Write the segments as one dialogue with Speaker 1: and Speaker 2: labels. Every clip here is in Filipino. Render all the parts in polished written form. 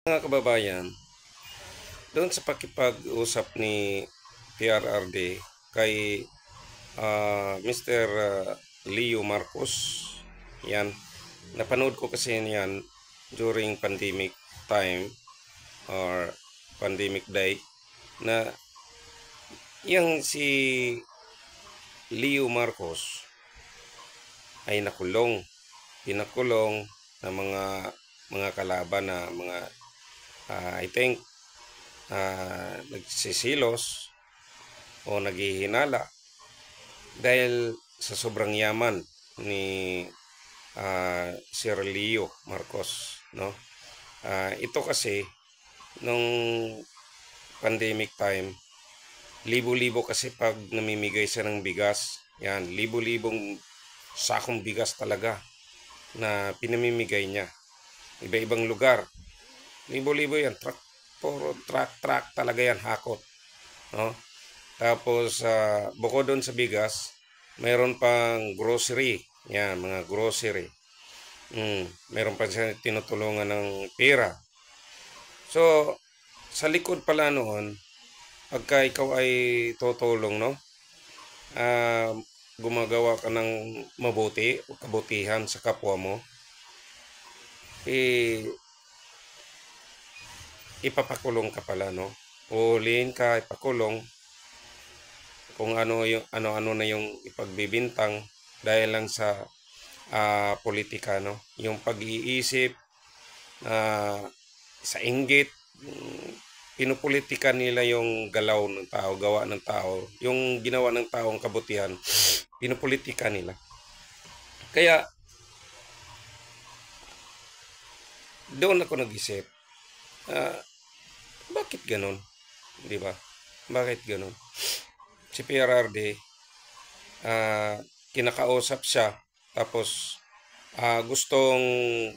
Speaker 1: Mga kababayan, doon sa pakipag-usap ni PRRD kay Mr. Leo Marcos, yan, napanood ko kasi yan during pandemic time or pandemic day na yung si Leo Marcos ay pinakulong ng mga kalaban na mga I think nagsisilos o naghihinala dahil sa sobrang yaman ni Sir Leo Marcos, no? Ito kasi nung pandemic time, libo-libo kasi pag namimigay siya ng bigas, yan, libo-libong sakong bigas talaga na pinamimigay niya. Iba-ibang lugar, libo-libo yan, puro truck talaga yan, hakot, no? Tapos bukod doon sa bigas, mayroon pang grocery, yan, mga grocery. Mayroon pa siya tinutulungan ng pera. So sa likod pala noon, pagka ikaw ay tutulong, no, gumagawa ka ng mabuti o kabutihan sa kapwa mo, ipapakulong ka pala, no? Ulihin ka, ipakulong, kung ano na yung ipagbibintang dahil lang sa politika, no? Yung pag-iisip sa inggit, pinupolitika nila yung galaw ng tao, gawa ng tao, yung ginawa ng taong kabutihan, pinupolitika nila. Kaya doon ako nag-isip, bakit ganun? Di ba? Bakit ganun? Si PRRD, kinakausap siya, tapos gustong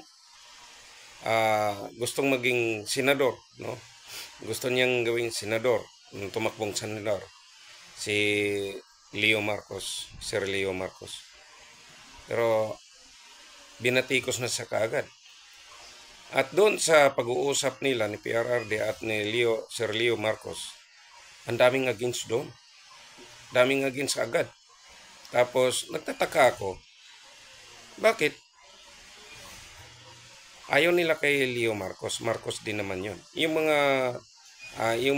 Speaker 1: maging senador, no? Gusto niyang gawing senador, tumakbong senador, si Leo Marcos, Sir Leo Marcos. Pero binatikos na siya kaagad. At doon sa pag-uusap nila ni PRRD at ni Sir Leo Marcos, ang daming against doon. Daming against agad. Tapos nagtataka ako, bakit ayaw nila kay Leo Marcos? Marcos din naman yun. Yung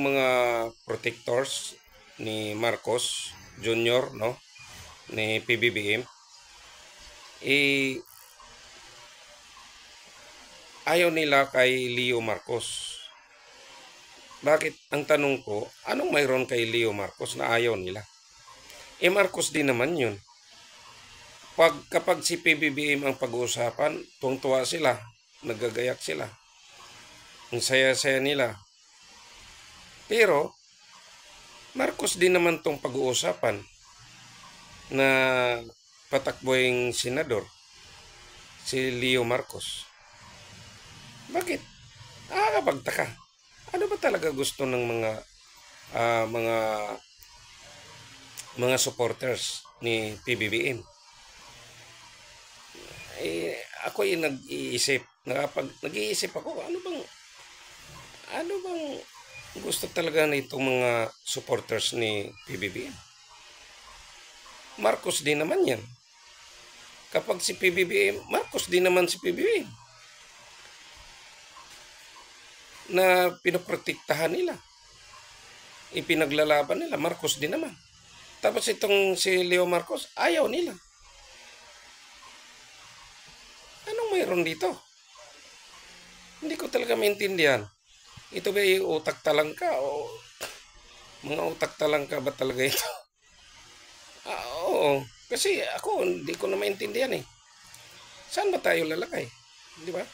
Speaker 1: mga protectors ni Marcos Jr., no, ni PBBM, ayaw nila kay Leo Marcos. Bakit? Ang tanong ko, anong mayroon kay Leo Marcos na ayaw nila? Marcos din naman yun. Kapag si PBBM ang pag-uusapan, tuwang-tuwa sila, nagagayak sila. Ang saya-saya nila. Pero, Marcos din naman tong pag-uusapan na patakboing senador, si Leo Marcos. Bakit? Nakakapagtaka. Ano ba talaga gusto ng mga supporters ni PBBM? Ako yung nag-iisip ako, ano bang gusto talaga na itong mga supporters ni PBBM? Marcos din naman yan. Kapag si PBBM, Marcos din naman si PBBM na pinoprotektahan nila, ipinaglalaban nila, Marcos din naman. Tapos itong si Leo Marcos, ayaw nila. Anong mayroon dito? Hindi ko talaga maintindihan. Ito ba yung utak talangka o mga utak talangka ba talaga ito? Oo. Kasi ako, hindi ko na maintindihan eh. Saan ba tayo lalakay? Di ba?